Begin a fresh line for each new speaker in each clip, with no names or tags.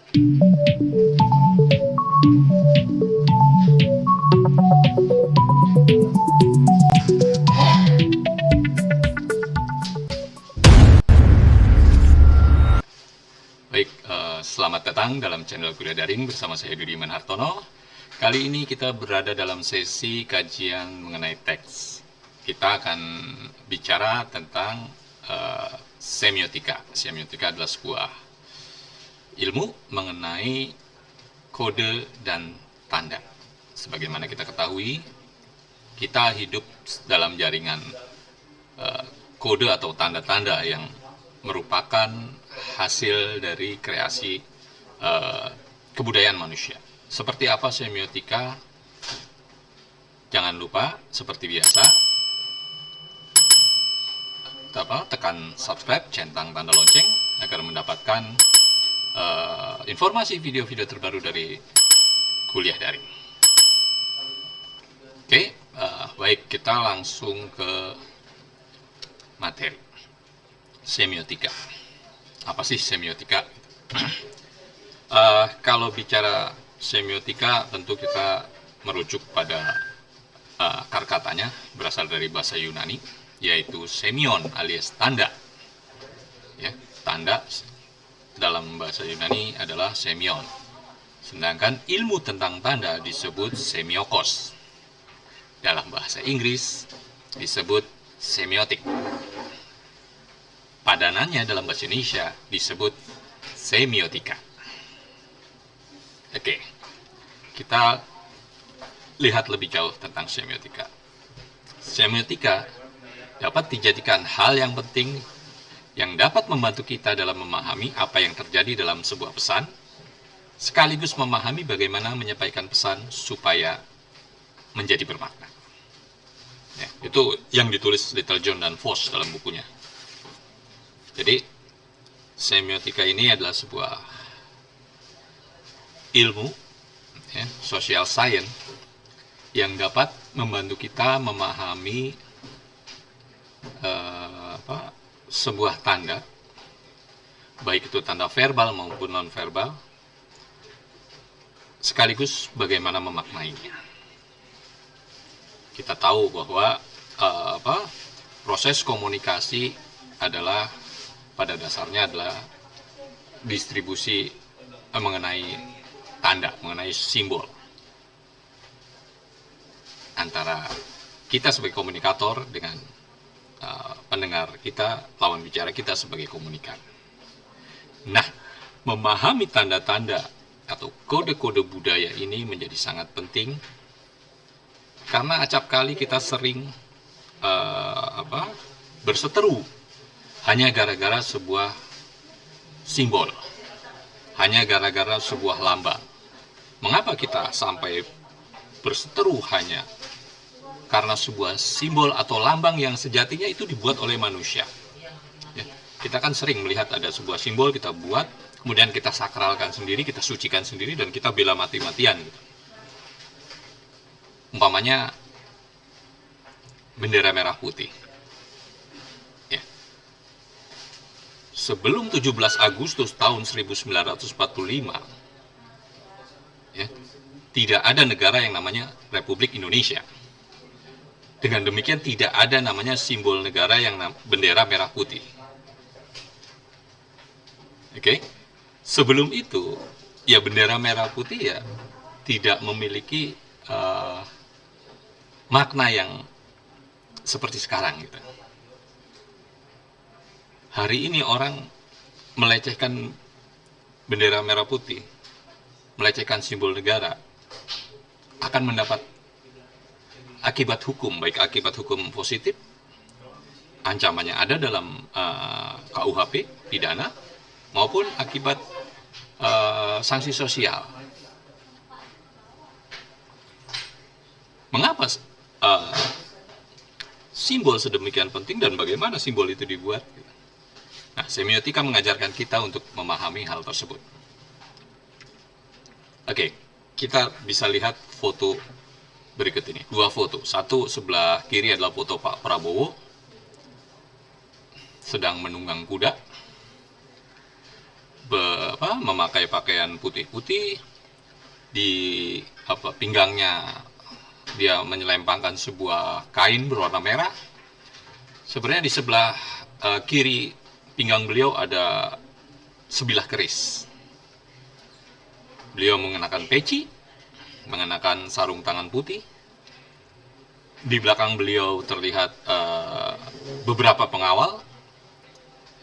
Baik, selamat datang dalam channel Kuliah Daring bersama saya Dudiman Hartono. Kali ini kita berada dalam sesi kajian mengenai teks. Kita akan bicara tentang semiotika. Semiotika adalah sebuah ilmu mengenai kode dan tanda. Sebagaimana kita ketahui, kita hidup dalam jaringan kode atau tanda-tanda yang merupakan hasil dari kreasi kebudayaan manusia. Seperti apa semiotika? Jangan lupa, seperti biasa, tekan subscribe, centang tanda lonceng agar mendapatkan informasi video-video terbaru dari kuliah daring. Oke, baik, kita langsung ke materi. Semiotika. Apa sih semiotika? Kalau bicara semiotika, tentu kita merujuk pada akar katanya, berasal dari bahasa Yunani, yaitu semion alias tanda. Ya, tanda dalam bahasa Yunani adalah semion. Sedangkan ilmu tentang tanda disebut semiokos. Dalam bahasa Inggris disebut semiotik. Padanannya dalam bahasa Indonesia disebut semiotika. Oke, kita lihat lebih jauh tentang semiotika. Semiotika dapat dijadikan hal yang penting yang dapat membantu kita dalam memahami apa yang terjadi dalam sebuah pesan, sekaligus memahami bagaimana menyampaikan pesan supaya menjadi bermakna. Ya, itu yang ditulis Little John dan Voss dalam bukunya. Jadi, semiotika ini adalah sebuah ilmu, ya, social science, yang dapat membantu kita memahami sebuah tanda, baik itu tanda verbal maupun non-verbal, sekaligus bagaimana memaknainya. Kita tahu bahwa proses komunikasi adalah pada dasarnya adalah distribusi mengenai tanda, mengenai simbol antara kita sebagai komunikator dengan pendengar kita, lawan bicara kita sebagai komunikan. Nah, memahami tanda-tanda atau kode-kode budaya ini menjadi sangat penting karena acap kali kita sering berseteru hanya gara-gara sebuah simbol, hanya gara-gara sebuah lambang. Mengapa kita sampai berseteru hanya karena sebuah simbol atau lambang yang sejatinya itu dibuat oleh manusia? Ya, kita kan sering melihat ada sebuah simbol kita buat, kemudian kita sakralkan sendiri, kita sucikan sendiri, dan kita bela mati-matian. Gitu. Umpamanya bendera merah putih. Sebelum 17 Agustus tahun 1945, ya, tidak ada negara yang namanya Republik Indonesia. Dengan demikian tidak ada namanya simbol negara yang bendera merah putih. Oke? Sebelum itu, ya bendera merah putih ya tidak memiliki makna yang seperti sekarang gitu. Hari ini orang melecehkan bendera merah putih, melecehkan simbol negara, akan mendapat akibat hukum, baik akibat hukum positif, ancamannya ada dalam KUHP, pidana, maupun akibat sanksi sosial. Mengapa simbol sedemikian penting dan bagaimana simbol itu dibuat? Nah, semiotika mengajarkan kita untuk memahami hal tersebut. Oke, kita bisa lihat foto berikut ini. Dua foto. Satu sebelah kiri adalah foto Pak Prabowo sedang menunggang kuda. memakai pakaian putih-putih, di pinggangnya dia menyelempangkan sebuah kain berwarna merah. Sebenarnya di sebelah kiri pinggang beliau ada sebilah keris. Beliau mengenakan peci, mengenakan sarung tangan putih. Di belakang beliau terlihat beberapa pengawal,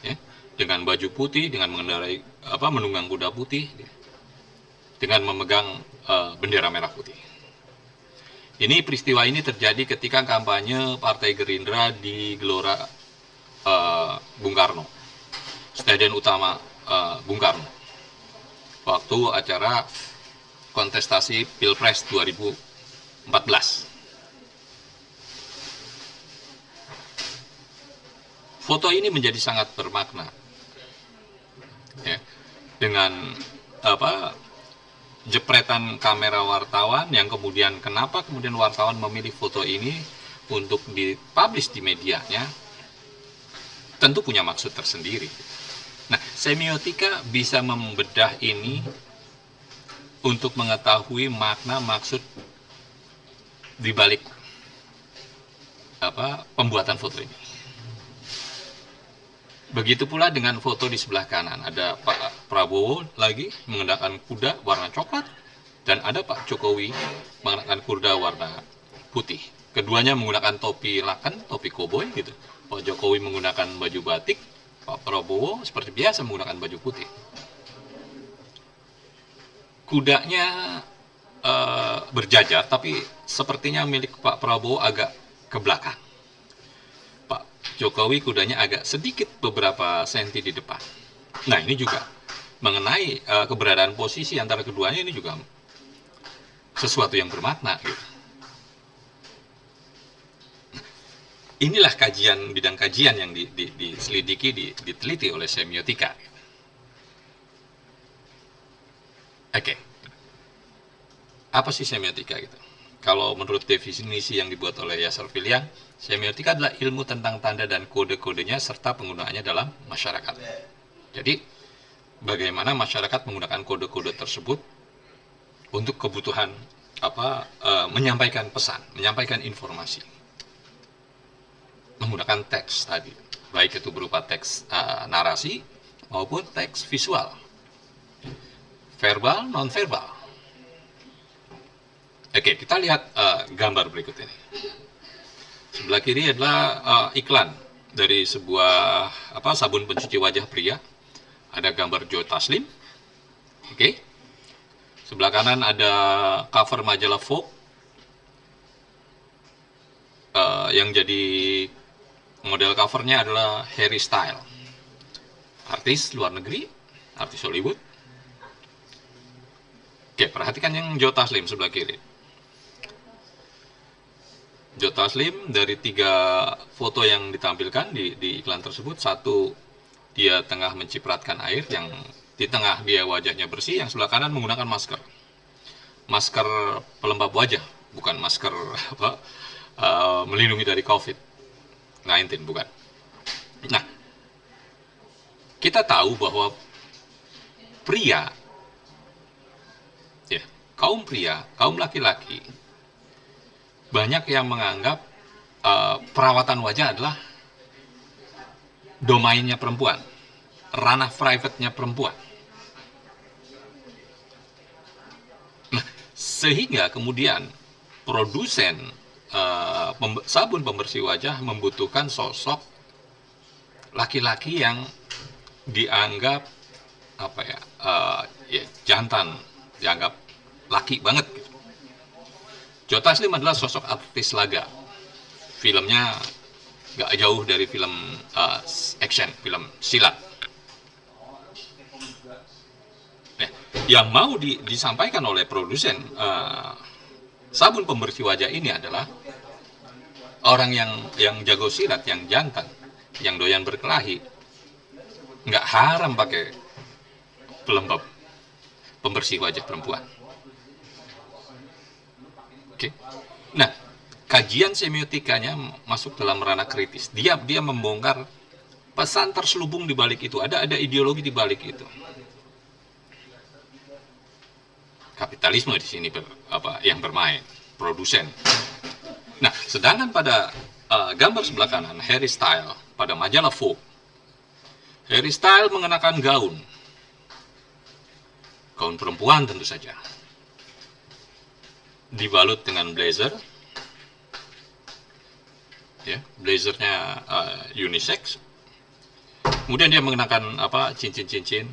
ya, dengan baju putih, dengan menunggang kuda putih, dengan memegang bendera merah putih. Peristiwa ini terjadi ketika kampanye Partai Gerindra di Gelora Bung Karno, Stadion Utama Bung Karno, waktu acara kontestasi Pilpres 2014. Foto ini menjadi sangat bermakna, ya, dengan jepretan kamera wartawan yang kenapa kemudian wartawan memilih foto ini untuk dipublish di medianya, tentu punya maksud tersendiri. Nah, semiotika bisa membedah ini untuk mengetahui makna maksud di balik pembuatan foto ini. Begitu pula dengan foto di sebelah kanan, ada Pak Prabowo lagi mengenakan kuda warna coklat, dan ada Pak Jokowi mengenakan kuda warna putih. Keduanya menggunakan topi laken, topi koboi gitu. Pak Jokowi menggunakan baju batik, Pak Prabowo seperti biasa menggunakan baju putih. Kudanya berjajar, tapi sepertinya milik Pak Prabowo agak ke belakang. Jokowi kudanya agak sedikit beberapa senti di depan. Nah, ini juga mengenai keberadaan posisi antara keduanya, ini juga sesuatu yang bermakna. Gitu. Inilah bidang kajian yang diselidiki, diteliti oleh semiotika. Oke. Apa sih semiotika gitu? Kalau menurut definisi yang dibuat oleh Yasser Filiang, semiotika adalah ilmu tentang tanda dan kode-kodenya serta penggunaannya dalam masyarakat. Jadi, bagaimana masyarakat menggunakan kode-kode tersebut untuk kebutuhan menyampaikan pesan, menyampaikan informasi, menggunakan teks tadi, baik itu berupa teks narasi maupun teks visual, verbal, non-verbal. Oke, kita lihat gambar berikut ini. Sebelah kiri adalah iklan dari sebuah sabun pencuci wajah pria. Ada gambar Joe Taslim. Oke. Sebelah kanan ada cover majalah Vogue yang jadi model covernya adalah Harry Styles, artis luar negeri, artis Hollywood. Oke, perhatikan yang Joe Taslim sebelah kiri. Joe Taslim, dari 3 foto yang ditampilkan di iklan tersebut, satu dia tengah mencipratkan air, yang di tengah dia wajahnya bersih, yang sebelah kanan menggunakan masker pelembab wajah, bukan masker melindungi dari COVID-19, bukan. Nah, kita tahu bahwa kaum laki-laki, banyak yang menganggap perawatan wajah adalah domainnya perempuan, ranah private-nya perempuan. Nah, sehingga kemudian produsen sabun pembersih wajah membutuhkan sosok laki-laki yang dianggap jantan, dianggap laki banget. Joe Taslim adalah sosok artis laga. Filmnya gak jauh dari film action, film silat. Yang mau disampaikan oleh produsen sabun pembersih wajah ini adalah orang yang jago silat, yang jantan, yang doyan berkelahi. Nggak haram pakai pelembab pembersih wajah perempuan. Oke. Nah, kajian semiotikanya masuk dalam ranah kritis. Dia membongkar pesan terselubung di balik itu. Ada ideologi di balik itu. Kapitalisme di sini yang bermain, produsen. Nah, sedangkan pada gambar sebelah kanan, Harry Styles pada majalah Vogue, Harry Styles mengenakan gaun perempuan tentu saja, dibalut dengan blazer, ya, blazernya unisex. Kemudian dia mengenakan cincin-cincin.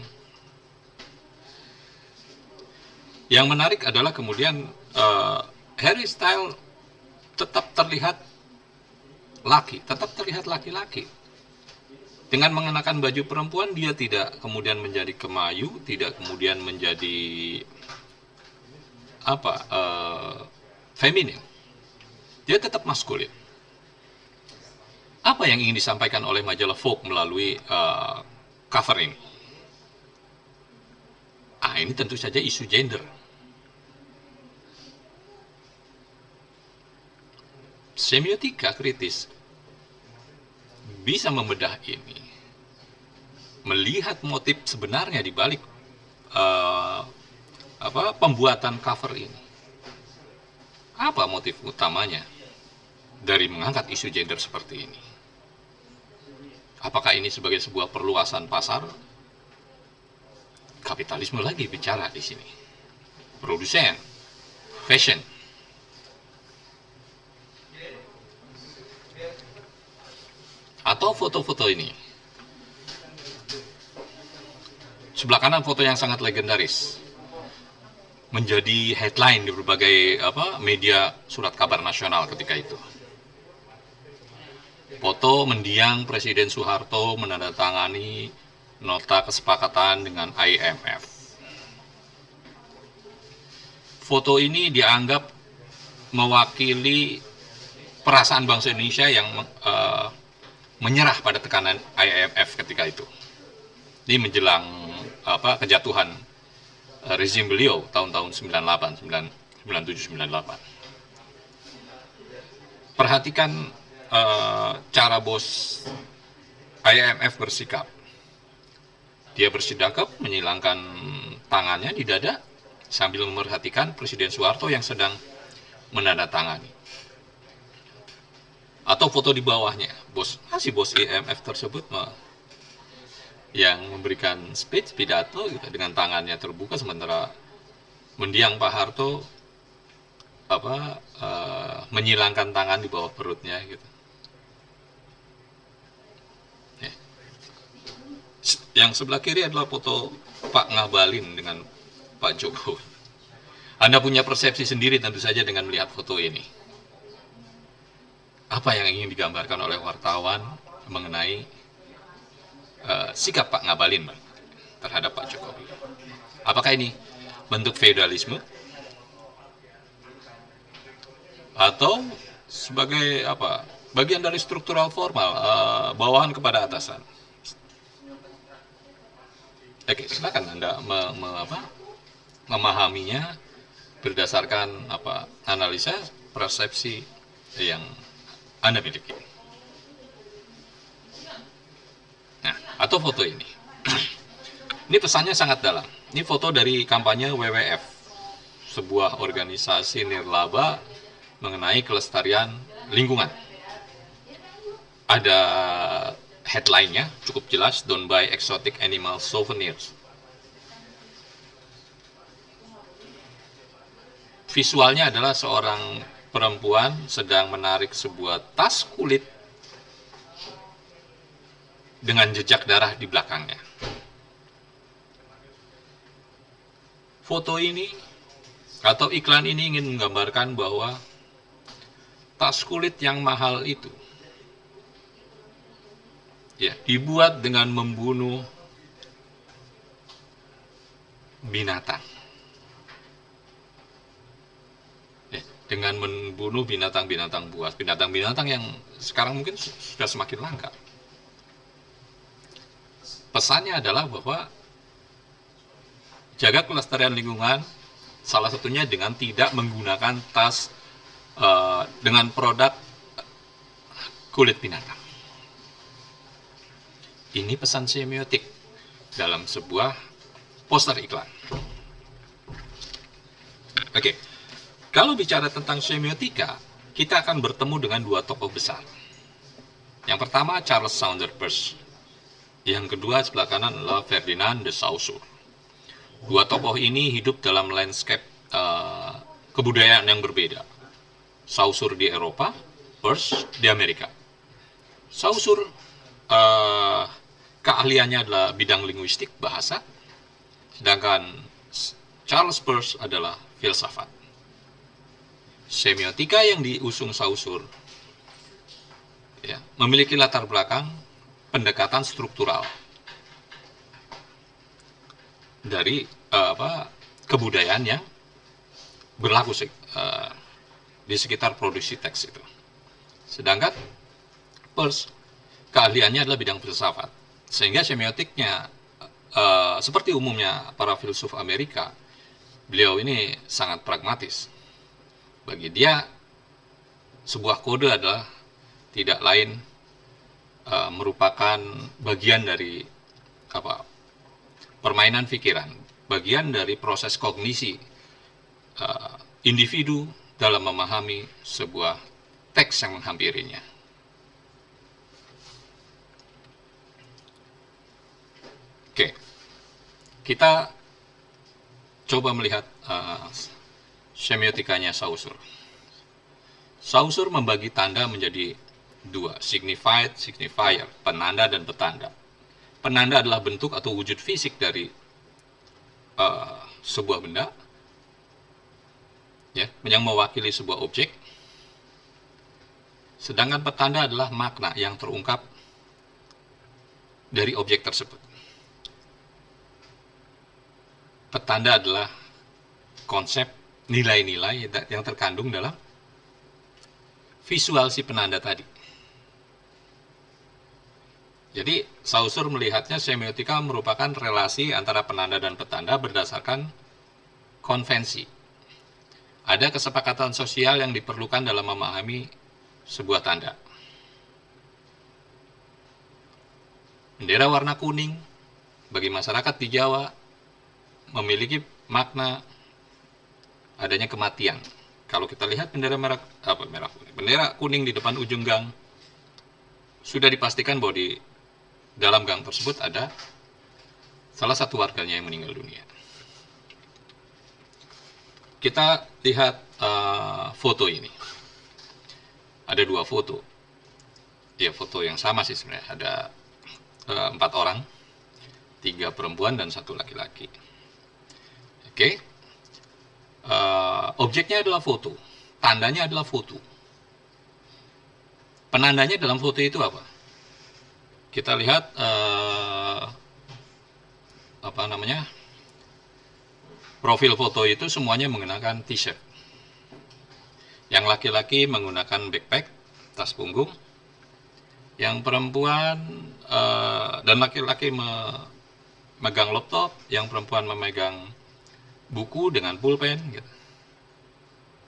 Yang menarik adalah kemudian Harry Styles tetap terlihat laki-laki. Dengan mengenakan baju perempuan, dia tidak kemudian menjadi kemayu, tidak kemudian menjadi feminin. Dia tetap maskulin. Apa yang ingin disampaikan oleh majalah Vogue melalui cover ini? Ini tentu saja isu gender. Semiotika kritis bisa membedah ini, melihat motif sebenarnya di balik pembuatan cover ini. Apa motif utamanya dari mengangkat isu gender seperti ini? Apakah ini sebagai sebuah perluasan pasar? Kapitalisme lagi bicara di sini. Produsen, fashion. Atau foto-foto ini. Sebelah kanan foto yang sangat legendaris, menjadi headline di berbagai media surat kabar nasional ketika itu. Foto mendiang Presiden Soeharto menandatangani nota kesepakatan dengan IMF. Foto ini dianggap mewakili perasaan bangsa Indonesia yang menyerah pada tekanan IMF ketika itu. Ini menjelang kejatuhan rezim beliau tahun-tahun 97-98. Perhatikan cara bos IMF bersikap. Dia bersidakap menyilangkan tangannya di dada sambil memerhatikan Presiden Soeharto yang sedang menandatangani. Atau foto di bawahnya, bos IMF tersebut yang memberikan speech pidato gitu, dengan tangannya terbuka sementara mendiang Pak Harto menyilangkan tangan di bawah perutnya gitu. Yang sebelah kiri adalah foto Pak Ngabalin dengan Pak Jokowi. Anda punya persepsi sendiri tentu saja dengan melihat foto ini. Apa yang ingin digambarkan oleh wartawan mengenai sikap Pak Ngabalin terhadap Pak Jokowi? Apakah ini bentuk feudalisme? Atau sebagai bagian dari struktural formal, bawahan kepada atasan? Oke, silakan Anda memahaminya berdasarkan analisa persepsi yang Anda miliki. Nah, atau foto ini. Ini pesannya sangat dalam. Ini foto dari kampanye WWF, sebuah organisasi nirlaba mengenai kelestarian lingkungan. Ada headline-nya cukup jelas, "Don't buy exotic animal souvenirs." Visualnya adalah seorang perempuan sedang menarik sebuah tas kulit dengan jejak darah di belakangnya. Foto ini atau iklan ini ingin menggambarkan bahwa tas kulit yang mahal itu dibuat dengan membunuh binatang. Dengan membunuh binatang-binatang buas, binatang-binatang yang sekarang mungkin sudah semakin langka. Pesannya adalah bahwa jaga kelestarian lingkungan, salah satunya dengan tidak menggunakan tas dengan produk kulit binatang. Ini pesan semiotik dalam sebuah poster iklan. Oke, kalau bicara tentang semiotika, kita akan bertemu dengan dua tokoh besar. Yang pertama Charles Sanders Peirce, yang kedua sebelah kanan adalah Ferdinand de Saussure. Dua tokoh ini hidup dalam landscape kebudayaan yang berbeda. Saussure di Eropa, Peirce di Amerika. Saussure keahliannya adalah bidang linguistik, bahasa, sedangkan Charles Peirce adalah filsafat. Semiotika yang diusung Saussure ya, memiliki latar belakang pendekatan struktural dari kebudayaan yang berlaku di sekitar produksi teks itu. Sedangkan Peirce keahliannya adalah bidang filsafat, sehingga semiotiknya seperti umumnya para filsuf Amerika, beliau ini sangat pragmatis. Bagi dia, sebuah kode adalah tidak lain merupakan bagian dari permainan pikiran, bagian dari proses kognisi individu dalam memahami sebuah teks yang menghampirinya. Oke, kita coba melihat semiotikanya Saussure. Saussure membagi tanda menjadi dua, signified, signifier, penanda dan petanda. Penanda adalah bentuk atau wujud fisik dari sebuah benda, ya, yang mewakili sebuah objek. Sedangkan petanda adalah makna yang terungkap dari objek tersebut. Petanda adalah konsep nilai-nilai yang terkandung dalam visual si penanda tadi. Jadi Saussure melihatnya semiotika merupakan relasi antara penanda dan petanda berdasarkan konvensi. Ada kesepakatan sosial yang diperlukan dalam memahami sebuah tanda. Bendera warna kuning bagi masyarakat di Jawa memiliki makna adanya kematian. Kalau kita lihat bendera bendera kuning di depan ujung gang, sudah dipastikan bahwa di dalam gang tersebut ada salah satu warganya yang meninggal dunia. Kita lihat foto ini. Ada dua foto. Ya, foto yang sama sih sebenarnya. Ada 4 orang, 3 perempuan dan 1 laki-laki. Oke. Objeknya adalah foto, tandanya adalah foto. Penandanya dalam foto itu apa? Kita lihat profil foto itu semuanya menggunakan t-shirt. Yang laki-laki menggunakan backpack, tas punggung. Yang perempuan dan laki-laki memegang laptop, yang perempuan memegang buku dengan pulpen gitu.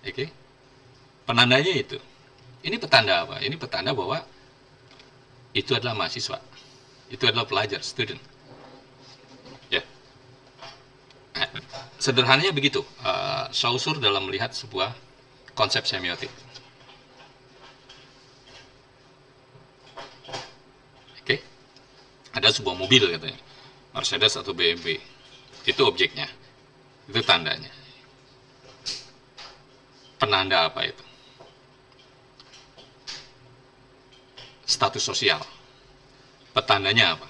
Oke. Penandanya itu. Ini petanda apa? Ini petanda bahwa itu adalah mahasiswa. Itu adalah pelajar, student. Ya. Sederhananya begitu. Saussure dalam melihat sebuah konsep semiotik. Oke. Ada sebuah mobil katanya. Mercedes atau BMW. Itu objeknya. Itu tandanya. Penanda apa itu? Status sosial. Petandanya apa?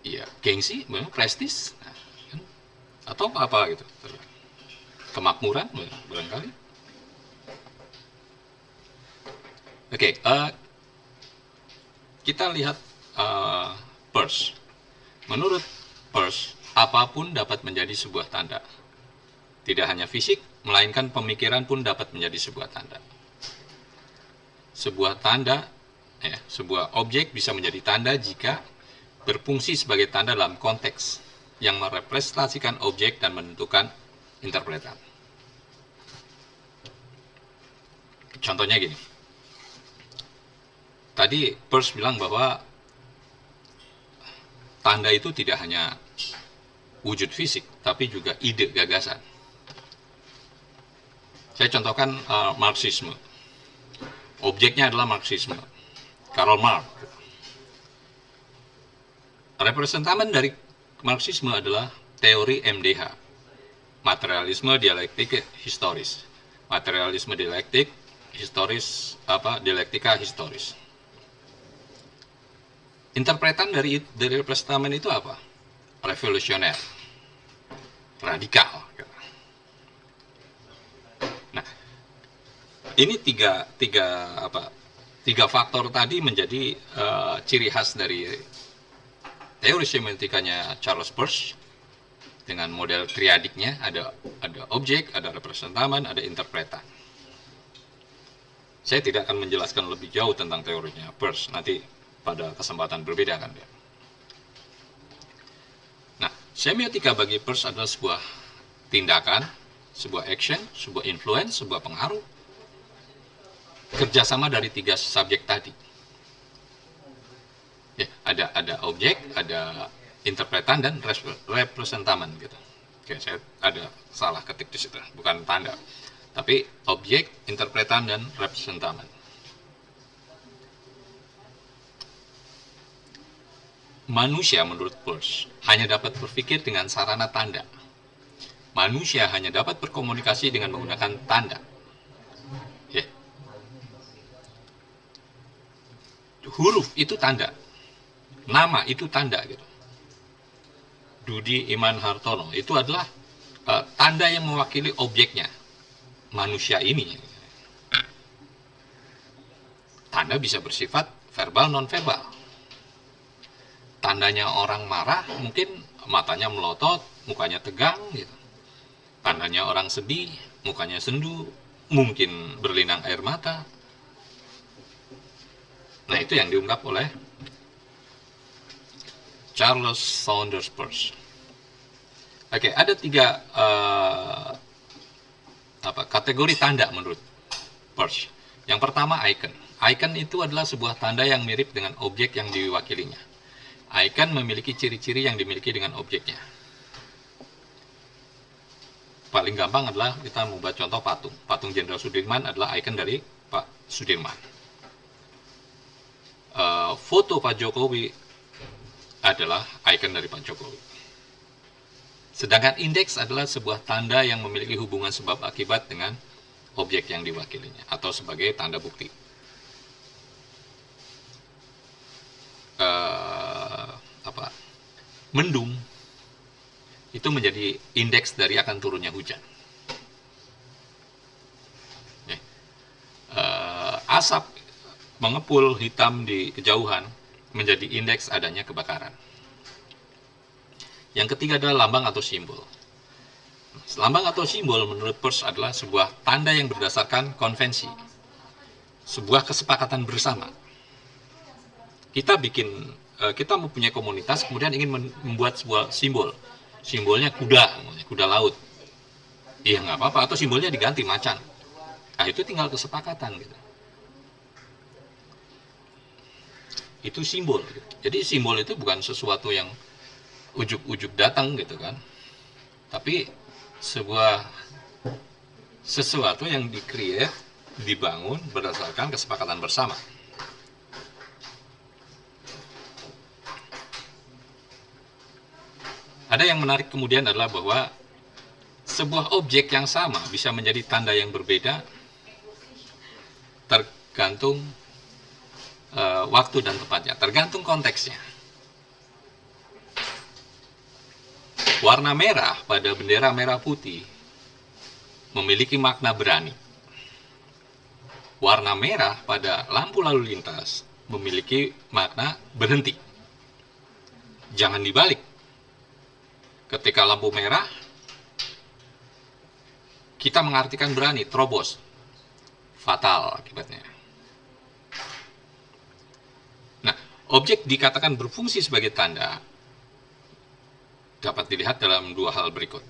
Iya, gengsi, prestis, atau apa gitu. Kemakmuran, barangkali. Oke, kita lihat Peirce. Menurut Peirce, apapun dapat menjadi sebuah tanda. Tidak hanya fisik, melainkan pemikiran pun dapat menjadi sebuah tanda. Sebuah tanda, sebuah objek bisa menjadi tanda jika berfungsi sebagai tanda dalam konteks yang merepresentasikan objek dan menentukan interpretan. Contohnya gini. Tadi Peirce bilang bahwa tanda itu tidak hanya wujud fisik, tapi juga ide gagasan. Saya contohkan Marxisme. Objeknya adalah Marxisme, Karl Marx. Representamen dari Marxisme adalah teori MDH, materialisme dialektik historis. Materialisme dialektik historis, dialektika historis. Interpretan dari representamen itu apa? Revolusioner, radikal. Nah, ini tiga faktor tadi menjadi ciri khas dari teori semiotikanya Charles Peirce dengan model triadiknya, ada objek, ada representamen, ada interpretan. Saya tidak akan menjelaskan lebih jauh tentang teorinya Peirce, nanti pada kesempatan berbeda kan ya. Nah, semiotika bagi Peirce adalah sebuah tindakan, sebuah action, sebuah influence, sebuah pengaruh, kerjasama dari tiga subjek tadi. Ya, ada objek, ada interpretan, dan representamen gitu. Oke, saya ada salah ketik di situ, bukan tanda. Tapi objek, interpretan, dan representamen. Manusia menurut Peirce hanya dapat berpikir dengan sarana tanda. Manusia hanya dapat berkomunikasi dengan menggunakan tanda. Ya. Huruf itu tanda. Nama itu tanda gitu. Dudi Iman Hartono itu adalah tanda yang mewakili objeknya, manusia ini. Tanda bisa bersifat verbal non verbal. Tandanya orang marah mungkin matanya melotot, mukanya tegang gitu. Tandanya orang sedih, mukanya sendu, mungkin berlinang air mata. Nah, itu yang diungkap oleh Charles Saunders Peirce. Oke, ada tiga kategori tanda menurut Peirce. Yang pertama, icon. Icon itu adalah sebuah tanda yang mirip dengan objek yang diwakilinya. Icon memiliki ciri-ciri yang dimiliki dengan objeknya. Paling gampang adalah kita membuat contoh patung. Patung Jenderal Sudirman adalah icon dari Pak Sudirman. Foto Pak Jokowi adalah icon dari Pak Jokowi. Sedangkan indeks adalah sebuah tanda yang memiliki hubungan sebab akibat dengan objek yang diwakilinya atau sebagai tanda bukti. Mendung itu menjadi indeks dari akan turunnya hujan. Asap mengepul hitam di kejauhan menjadi indeks adanya kebakaran. Yang ketiga adalah lambang atau simbol. Lambang atau simbol menurut Peirce adalah sebuah tanda yang berdasarkan konvensi, sebuah kesepakatan bersama. Kita mempunyai komunitas, kemudian ingin membuat sebuah simbol. Simbolnya kuda laut. Iya nggak apa-apa, atau simbolnya diganti macan. Nah, itu tinggal kesepakatan gitu. Itu simbol. Jadi simbol itu bukan sesuatu yang ujuk-ujuk datang gitu kan, tapi sesuatu yang di-create, dibangun berdasarkan kesepakatan bersama. Ada yang menarik kemudian adalah bahwa sebuah objek yang sama bisa menjadi tanda yang berbeda tergantung waktu dan tempatnya, tergantung konteksnya. Warna merah pada bendera merah putih memiliki makna berani. Warna merah pada lampu lalu lintas memiliki makna berhenti. Jangan dibalik. Ketika lampu merah, kita mengartikan berani, terobos. Fatal akibatnya. Nah, objek dikatakan berfungsi sebagai tanda dapat dilihat dalam dua hal berikut.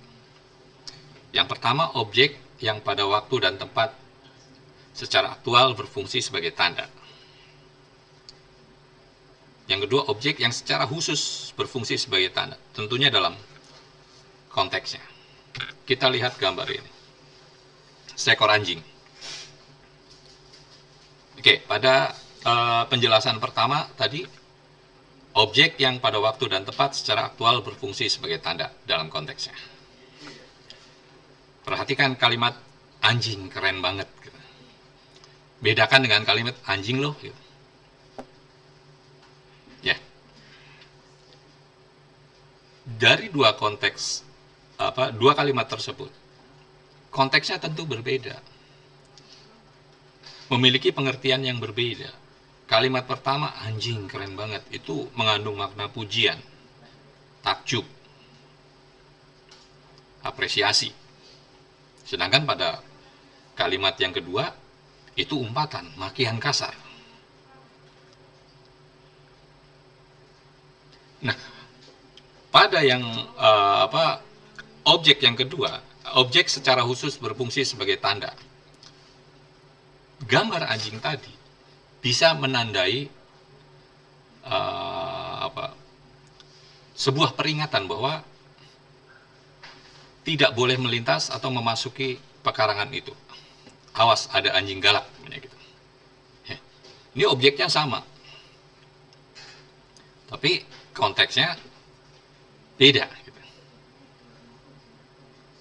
Yang pertama, objek yang pada waktu dan tempat secara aktual berfungsi sebagai tanda. Yang kedua, objek yang secara khusus berfungsi sebagai tanda. Tentunya dalam konteksnya. Kita lihat gambar ini. Seekor anjing. Oke, pada penjelasan pertama tadi, objek yang pada waktu dan tempat secara aktual berfungsi sebagai tanda dalam konteksnya. Perhatikan kalimat anjing, keren banget. Bedakan dengan kalimat anjing loh. Ya. Dari dua konteks, dua kalimat tersebut, konteksnya tentu berbeda, memiliki pengertian yang berbeda. Kalimat pertama, anjing keren banget, itu mengandung makna pujian, takjub, apresiasi. Sedangkan pada kalimat yang kedua, itu umpatan, makian kasar. Nah, pada yang objek yang kedua, objek secara khusus berfungsi sebagai tanda. Gambar anjing tadi bisa menandai sebuah peringatan bahwa tidak boleh melintas atau memasuki pekarangan itu. Awas, ada anjing galak, gitu. Ya. Ini objeknya sama, tapi konteksnya beda. Gitu.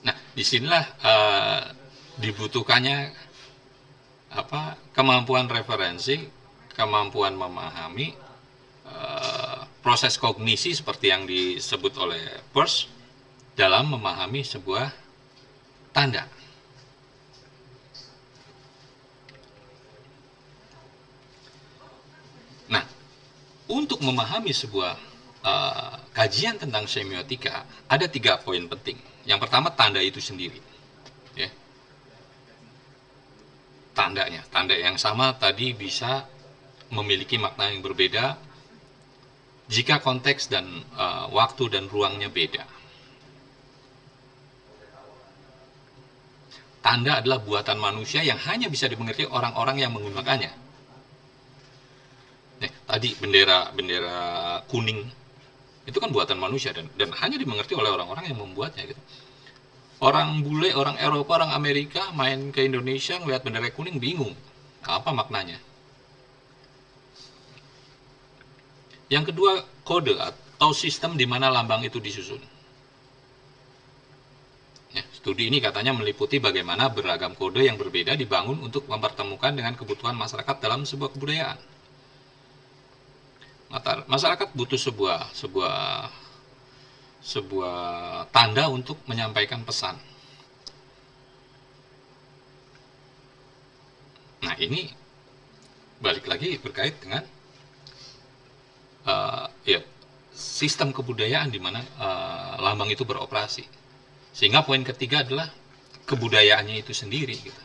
Nah, disinilah dibutuhkannya kemampuan referensi, kemampuan memahami, proses kognisi seperti yang disebut oleh Peirce dalam memahami sebuah tanda. Nah, untuk memahami sebuah kajian tentang semiotika, ada 3 poin penting. Yang pertama, tanda itu sendiri. Ya. Tanda yang sama tadi bisa memiliki makna yang berbeda jika konteks dan waktu dan ruangnya beda. Tanda adalah buatan manusia yang hanya bisa dimengerti orang-orang yang menggunakannya. Tadi bendera kuning itu kan buatan manusia dan hanya dimengerti oleh orang-orang yang membuatnya, gitu. Orang bule, orang Eropa, orang Amerika main ke Indonesia ngeliat bendera kuning bingung, apa maknanya? Yang kedua, kode atau sistem di mana lambang itu disusun. Ya, studi ini katanya meliputi bagaimana beragam kode yang berbeda dibangun untuk mempertemukan dengan kebutuhan masyarakat dalam sebuah kebudayaan. Masyarakat butuh sebuah tanda untuk menyampaikan pesan. Nah, ini balik lagi berkait dengan sistem kebudayaan di mana lambang itu beroperasi. Sehingga poin ketiga adalah kebudayaannya itu sendiri. Gitu.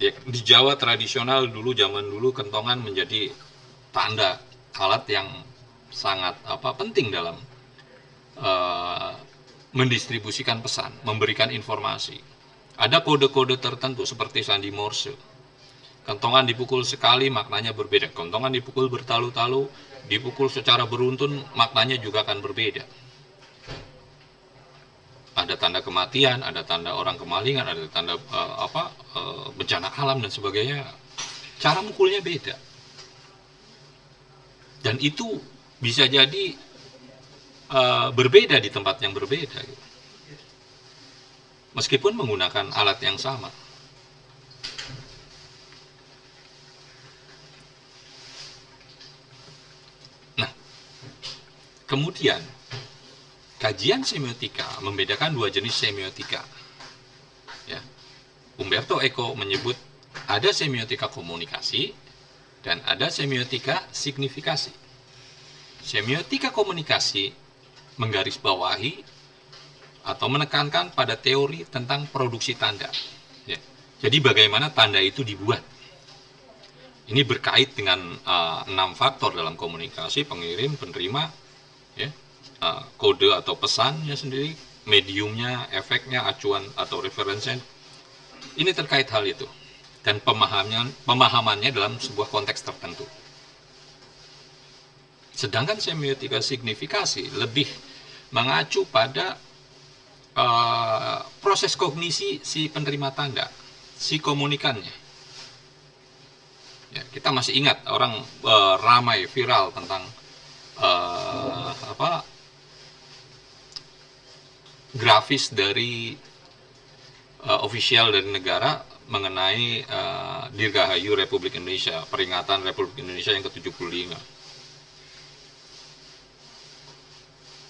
Ya, di Jawa tradisional zaman dulu kentongan menjadi tanda, alat yang sangat penting dalam mendistribusikan pesan, memberikan informasi. Ada kode-kode tertentu seperti sandi Morse. Kentongan dipukul sekali maknanya berbeda. Kentongan dipukul bertalu-talu, dipukul secara beruntun maknanya juga akan berbeda. Ada tanda kematian, ada tanda orang kemalingan, ada tanda bencana alam dan sebagainya. Cara mukulnya beda. Dan itu bisa jadi berbeda di tempat yang berbeda. Gitu. Meskipun menggunakan alat yang sama. Nah, kemudian kajian semiotika membedakan 2 jenis semiotika. Ya. Umberto Eco menyebut ada semiotika komunikasi dan ada semiotika signifikasi. Semiotika komunikasi menggarisbawahi atau menekankan pada teori tentang produksi tanda. Ya. Jadi bagaimana tanda itu dibuat. Ini berkait dengan 6 faktor dalam komunikasi: pengirim, penerima, ya, kode atau pesannya sendiri, mediumnya, efeknya, acuan atau referensinya. Ini terkait hal itu dan pemahamannya dalam sebuah konteks tertentu. Sedangkan semiotika signifikasi lebih mengacu pada proses kognisi si penerima tanda, si komunikannya. Ya, kita masih ingat orang ramai viral tentang grafis dari official dari negara mengenai Dirgahayu Republik Indonesia, peringatan Republik Indonesia yang ke-75.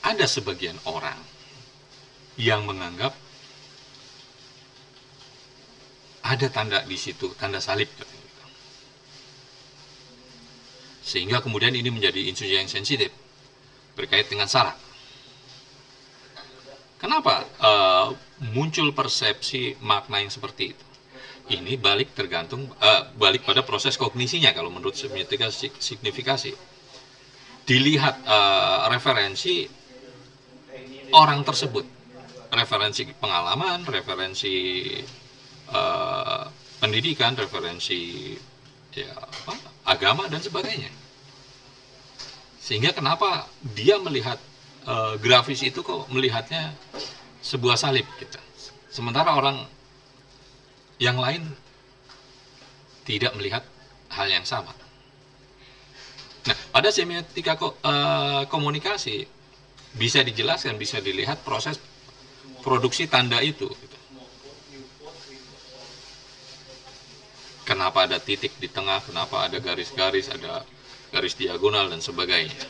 Ada sebagian orang yang menganggap ada tanda di situ, tanda salib. Sehingga kemudian ini menjadi isu yang sensitif berkait dengan SARA. Kenapa muncul persepsi makna yang seperti itu? Ini balik pada proses kognisinya kalau menurut semiotika signifikasi. Dilihat referensi orang tersebut, referensi pengalaman, referensi pendidikan, referensi agama dan sebagainya. Sehingga kenapa dia melihat grafis itu kok melihatnya sebuah salib gitu. Sementara orang yang lain tidak melihat hal yang sama. Nah, pada semiotika komunikasi bisa dijelaskan, bisa dilihat proses produksi tanda itu. Gitu. Kenapa ada titik di tengah, kenapa ada garis-garis, ada garis diagonal dan sebagainya.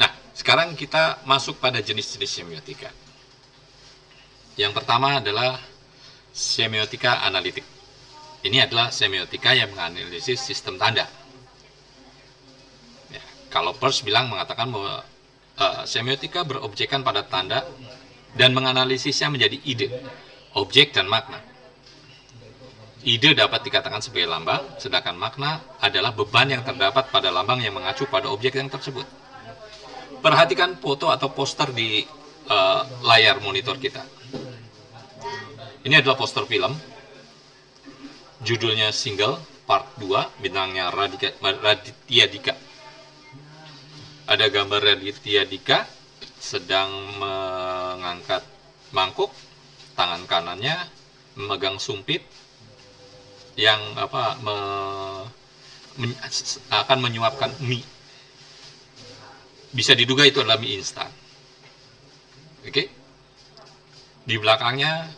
Nah, sekarang kita masuk pada jenis-jenis semiotika. Yang pertama adalah semiotika analitik. Ini adalah semiotika yang menganalisis sistem tanda. Ya, kalau Peirce mengatakan bahwa semiotika berobjekkan pada tanda dan menganalisisnya menjadi ide, objek dan makna. Ide dapat dikatakan sebagai lambang, sedangkan makna adalah beban yang terdapat pada lambang yang mengacu pada objek yang tersebut. Perhatikan foto atau poster di layar monitor kita. Ini adalah poster film, judulnya Single, Part 2, bintangnya Raditya Dika. Ada gambar Raditya Dika sedang mengangkat mangkuk, tangan kanannya memegang sumpit yang akan menyuapkan mie. Bisa diduga itu adalah mie instan. Oke? Di belakangnya,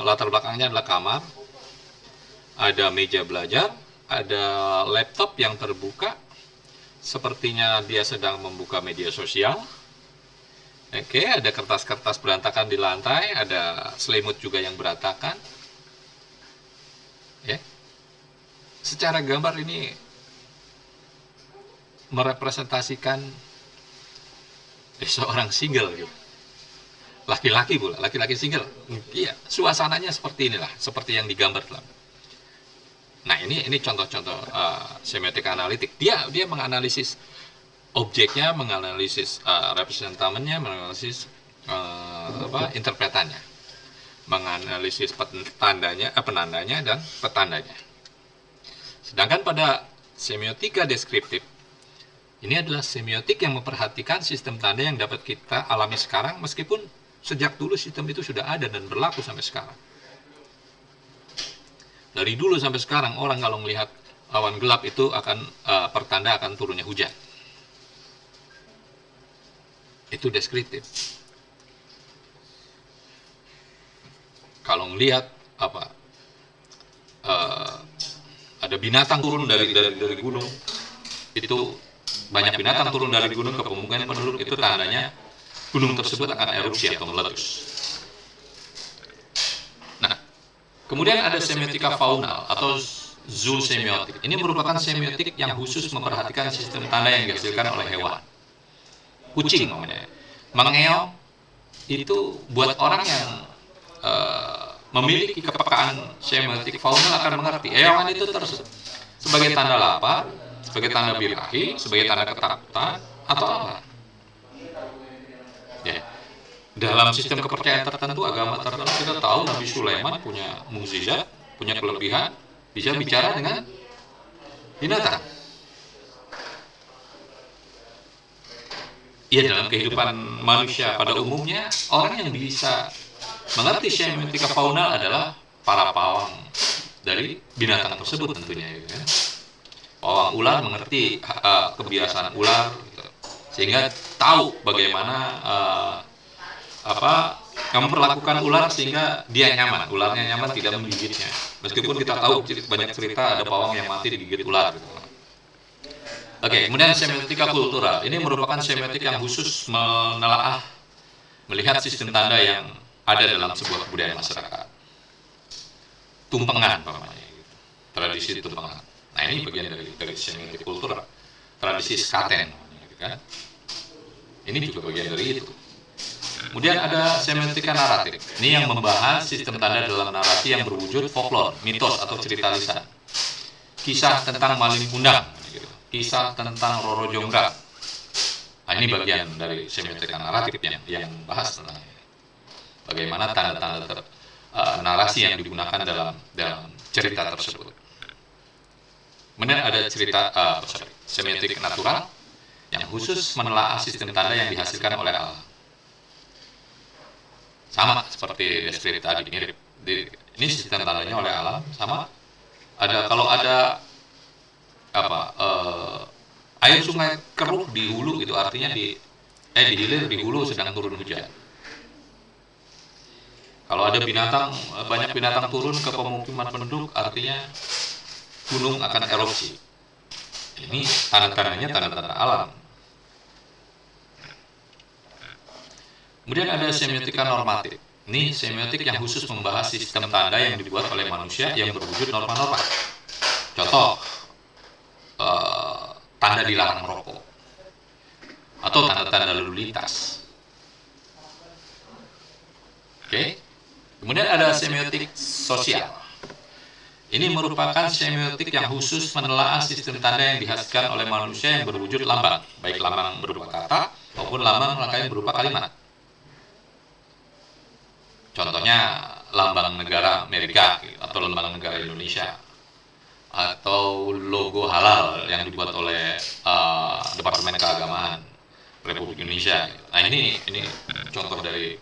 latar belakangnya adalah kamar, ada meja belajar, ada laptop yang terbuka, sepertinya dia sedang membuka media sosial. Oke, ada kertas-kertas berantakan di lantai, ada selimut juga yang berantakan. Ya. Secara gambar ini merepresentasikan seorang single gitu. Laki-laki pula, laki-laki single. Iya, suasananya seperti inilah, seperti yang digambar dalam. Nah, ini contoh-contoh semiotika analitik. Dia menganalisis objeknya, menganalisis representamennya, menganalisis interpretannya, menganalisis penandanya dan petandanya. Sedangkan pada semiotika deskriptif, ini adalah semiotik yang memperhatikan sistem tanda yang dapat kita alami sekarang, meskipun sejak dulu sistem itu sudah ada dan berlaku sampai sekarang. Dari dulu sampai sekarang, orang kalau melihat awan gelap itu akan pertanda akan turunnya hujan. Itu deskriptif. Kalau melihat ada binatang turun dari gunung, itu banyak binatang turun dari gunung ke pemukiman penduduk, itu tandanya gunung tersebut akan erupsi atau meletus. Nah, kemudian ada semiotika faunal atau zoosemiotik. Ini merupakan semiotik yang khusus memperhatikan sistem tanda yang dihasilkan oleh hewan. Kucing namanya. Mengeong itu buat orang yang memiliki kepekaan semiotik faunal akan mengerti. Hewan itu sebagai tanda lapar, sebagai tanda birahi, sebagai tanda ketakutan, atau apa. Ya. Dalam sistem kepercayaan tertentu, agama tertentu, kita tahu Nabi Sulaiman punya mukjizat, punya kelebihan, bisa bicara dengan binatang. ya dalam kehidupan manusia pada umumnya, orang yang bisa mengerti semiotika faunal adalah para pawang dari binatang tersebut tentunya, ya. Pawang ular mengerti kebiasaan ular, gitu, sehingga tahu bagaimana memperlakukan ular sehingga dia nyaman, ularnya nyaman, tidak menggigitnya. Meskipun kita tahu banyak cerita ada pawang yang mati digigit ular, gitu. Oke, kemudian semiotika kultural. Ini merupakan semiotik yang khusus menelaah, melihat sistem tanda yang ada dalam sebuah budaya masyarakat. Tumpengan, namanya, gitu. Tradisi tumpengan. Nah, ini bagian dari semiotik kultural. Tradisi skaten, gitu kan. Ini juga bagian dari itu. Kemudian ada semiotika naratif. Ini yang membahas sistem tanda dalam narasi yang berwujud folklore, mitos atau cerita lisan. Kisah tentang Malin Kundang, gitu. Kisah tentang Roro Jonggrang. Nah, ini bagian dari semiotika naratif yang bahas tentang bagaimana tanda-tanda narasi yang digunakan dalam cerita tersebut. Kemudian ada semiotik natural yang khusus menelaah sistem tanda yang dihasilkan oleh alam. Sama seperti deskripsi tadi, mirip. Ini sistem tandanya oleh alam, sama. Kalau ada air sungai keruh di hulu, itu artinya di hilir, di hulu sedang turun hujan. Kalau ada banyak binatang turun ke pemukiman penduduk, artinya gunung akan erupsi. Ini tanda-tandanya tanda-tanda alam. Kemudian ada semiotika normatif. Ini semiotik yang khusus membahas sistem tanda yang dibuat oleh manusia yang berwujud norma-norma. Contoh, tanda dilarang merokok, atau tanda-tanda lalu lintas. Oke. Kemudian ada semiotik sosial. Ini merupakan semiotik yang khusus menelaah sistem tanda yang dihasilkan oleh manusia yang berwujud lambang, baik lambang berupa kata maupun lambang yang berupa kalimat. Contohnya lambang negara Amerika atau lambang negara Indonesia, atau logo halal yang dibuat oleh Departemen Keagamaan Republik Indonesia. Nah, ini contoh dari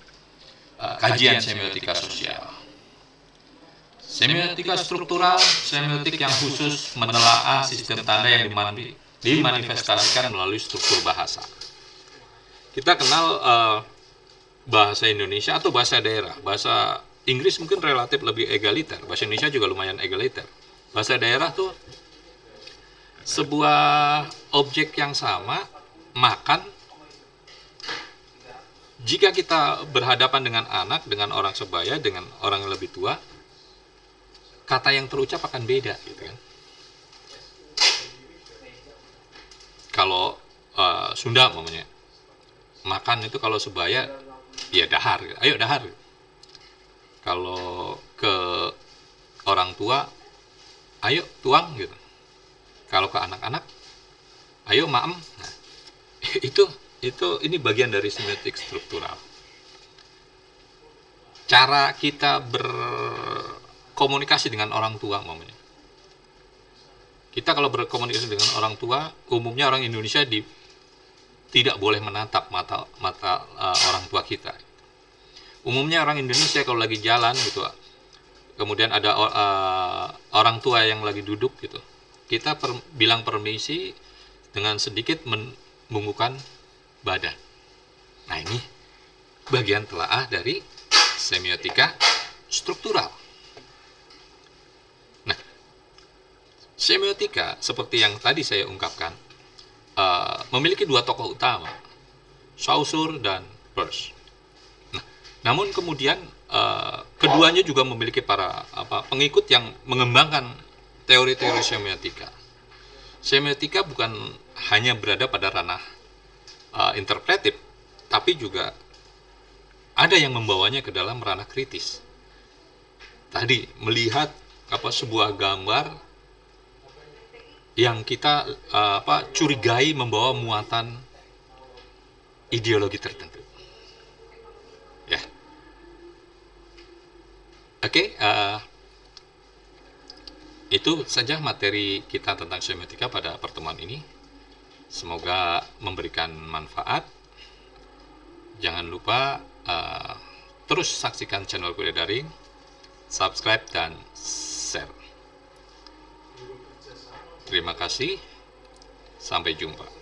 kajian semiotika sosial. Semiotika struktural, semiotik yang khusus menelaah sistem tanda yang dimanifestasikan melalui struktur bahasa. Kita kenal bahasa Indonesia atau bahasa daerah. Bahasa Inggris mungkin relatif lebih egaliter, bahasa Indonesia juga lumayan egaliter. Bahasa daerah tuh sebuah objek yang sama, makan. Jika kita berhadapan dengan anak, dengan orang sebaya, dengan orang yang lebih tua, kata yang terucap akan beda, gitu kan. Kalau Sunda namanya, makan itu kalau sebaya, ya dahar, ayo dahar. Kalau ke orang tua, ayo tuang, gitu. Kalau ke anak-anak, ayo maem. Nah, ini bagian dari semiotik struktural. Cara kita berkomunikasi dengan orang tua, umumnya. Kita kalau berkomunikasi dengan orang tua, umumnya orang Indonesia tidak boleh menatap mata orang tua kita. Umumnya orang Indonesia kalau lagi jalan gitu, kemudian ada orang tua yang lagi duduk gitu, kita bilang permisi dengan sedikit membungkukkan badan. Nah, ini bagian telaah dari semiotika struktural. Nah, semiotika seperti yang tadi saya ungkapkan memiliki dua tokoh utama, Saussure dan Peirce. Nah, namun kemudian keduanya juga memiliki para pengikut yang mengembangkan teori-teori semiotika. Semiotika bukan hanya berada pada ranah interpretif, tapi juga ada yang membawanya ke dalam ranah kritis. Tadi melihat sebuah gambar yang kita curigai membawa muatan ideologi tertentu. Ya. Oke, itu saja materi kita tentang semiotika pada pertemuan ini. Semoga memberikan manfaat. Jangan lupa terus saksikan channel Kuliah Daring, subscribe dan share. Terima kasih, sampai jumpa.